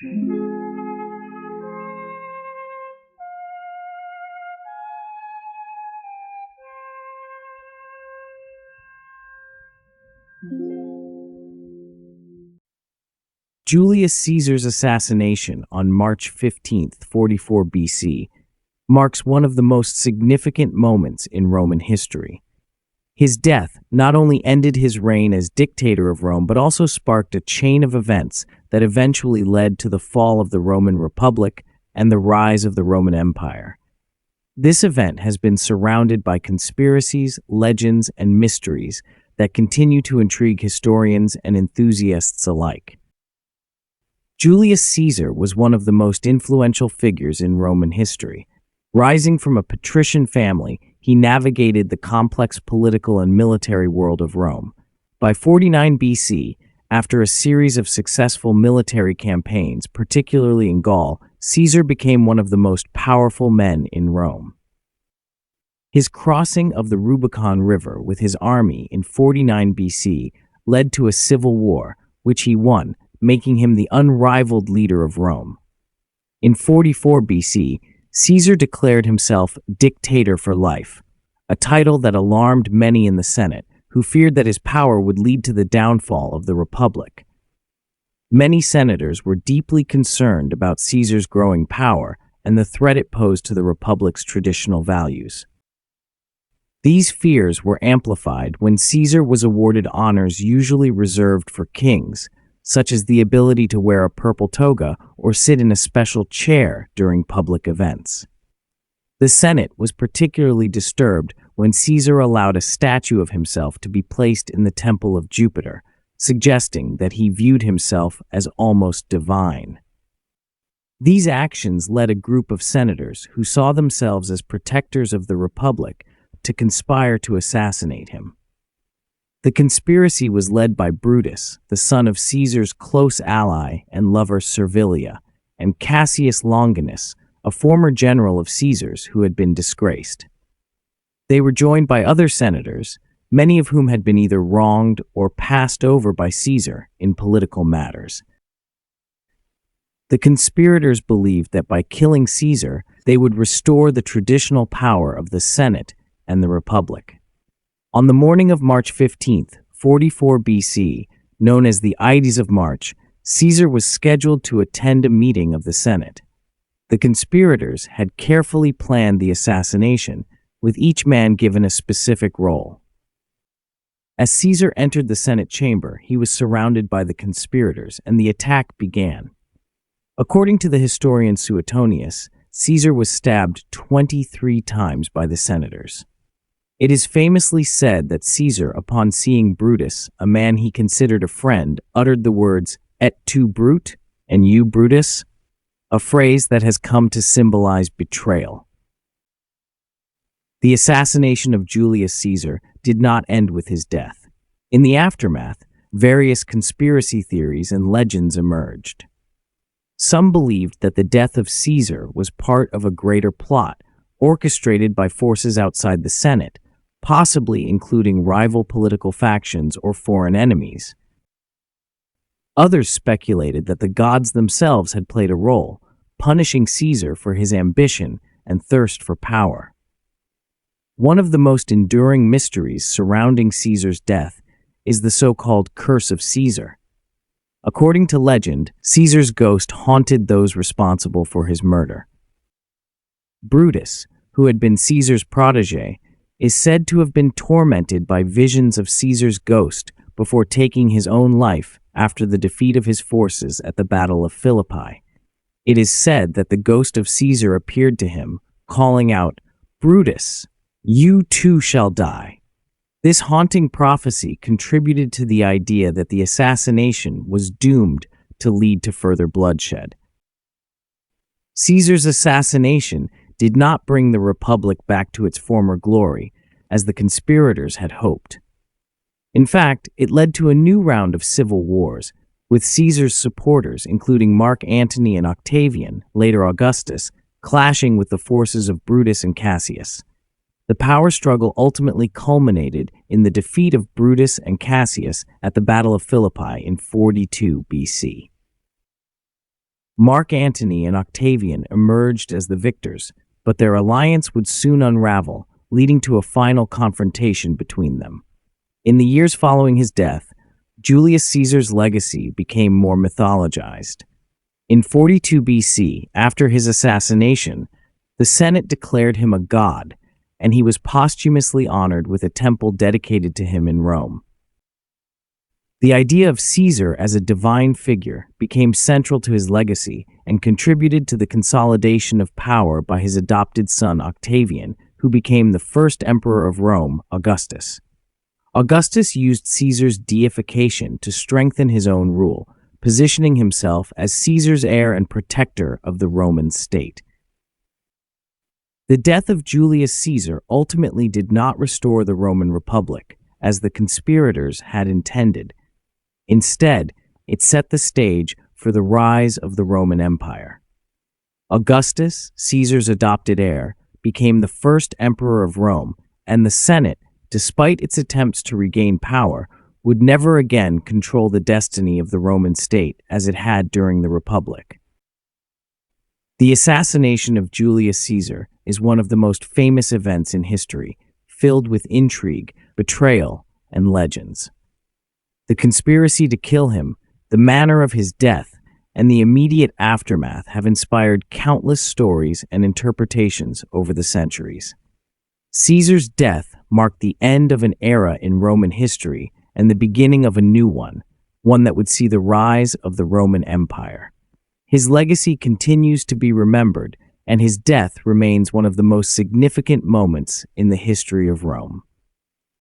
Julius Caesar's assassination on March 15th, 44 BC, marks one of the most significant moments in Roman history. His death not only ended his reign as dictator of Rome, but also sparked a chain of events that eventually led to the fall of the Roman Republic and the rise of the Roman Empire. This event has been surrounded by conspiracies, legends, and mysteries that continue to intrigue historians and enthusiasts alike. Julius Caesar was one of the most influential figures in Roman history. Rising from a patrician family, he navigated the complex political and military world of Rome. By 49 BC, after a series of successful military campaigns, particularly in Gaul, Caesar became one of the most powerful men in Rome. His crossing of the Rubicon River with his army in 49 BC led to a civil war, which he won, making him the unrivaled leader of Rome. In 44 BC, Caesar declared himself dictator for life, a title that alarmed many in the Senate, who feared that his power would lead to the downfall of the Republic. Many senators were deeply concerned about Caesar's growing power and the threat it posed to the Republic's traditional values. These fears were amplified when Caesar was awarded honors usually reserved for kings, such as the ability to wear a purple toga or sit in a special chair during public events. The Senate was particularly disturbed when Caesar allowed a statue of himself to be placed in the Temple of Jupiter, suggesting that he viewed himself as almost divine. These actions led a group of senators who saw themselves as protectors of the Republic to conspire to assassinate him. The conspiracy was led by Brutus, the son of Caesar's close ally and lover Servilia, and Cassius Longinus, a former general of Caesar's who had been disgraced. They were joined by other senators, many of whom had been either wronged or passed over by Caesar in political matters. The conspirators believed that by killing Caesar, they would restore the traditional power of the Senate and the Republic. On the morning of March 15th, 44 BC, known as the Ides of March, Caesar was scheduled to attend a meeting of the Senate. The conspirators had carefully planned the assassination, with each man given a specific role. As Caesar entered the Senate chamber, he was surrounded by the conspirators, and the attack began. According to the historian Suetonius, Caesar was stabbed 23 times by the senators. It is famously said that Caesar, upon seeing Brutus, a man he considered a friend, uttered the words, "Et tu, Brute, and you, Brutus," a phrase that has come to symbolize betrayal. The assassination of Julius Caesar did not end with his death. In the aftermath, various conspiracy theories and legends emerged. Some believed that the death of Caesar was part of a greater plot, orchestrated by forces outside the Senate, possibly including rival political factions or foreign enemies. Others speculated that the gods themselves had played a role, punishing Caesar for his ambition and thirst for power. One of the most enduring mysteries surrounding Caesar's death is the so-called Curse of Caesar. According to legend, Caesar's ghost haunted those responsible for his murder. Brutus, who had been Caesar's protege, is said to have been tormented by visions of Caesar's ghost before taking his own life after the defeat of his forces at the Battle of Philippi. It is said that the ghost of Caesar appeared to him, calling out, "Brutus, you too shall die." This haunting prophecy contributed to the idea that the assassination was doomed to lead to further bloodshed. Caesar's assassination did not bring the Republic back to its former glory, as the conspirators had hoped. In fact, it led to a new round of civil wars, with Caesar's supporters, including Mark Antony and Octavian, later Augustus, clashing with the forces of Brutus and Cassius. The power struggle ultimately culminated in the defeat of Brutus and Cassius at the Battle of Philippi in 42 BC. Mark Antony and Octavian emerged as the victors, but their alliance would soon unravel, leading to a final confrontation between them. In the years following his death, Julius Caesar's legacy became more mythologized. In 42 BC, after his assassination, the Senate declared him a god, and he was posthumously honored with a temple dedicated to him in Rome. The idea of Caesar as a divine figure became central to his legacy and contributed to the consolidation of power by his adopted son Octavian, who became the first emperor of Rome, Augustus. Augustus used Caesar's deification to strengthen his own rule, positioning himself as Caesar's heir and protector of the Roman state. The death of Julius Caesar ultimately did not restore the Roman Republic, as the conspirators had intended. Instead, it set the stage for the rise of the Roman Empire. Augustus, Caesar's adopted heir, became the first emperor of Rome, and the Senate, despite its attempts to regain power, would never again control the destiny of the Roman state as it had during the Republic. The assassination of Julius Caesar is one of the most famous events in history, filled with intrigue, betrayal, and legends. The conspiracy to kill him, the manner of his death, and the immediate aftermath have inspired countless stories and interpretations over the centuries. Caesar's death marked the end of an era in Roman history and the beginning of a new one that would see the rise of the Roman Empire. His legacy continues to be remembered, and his death remains one of the most significant moments in the history of Rome.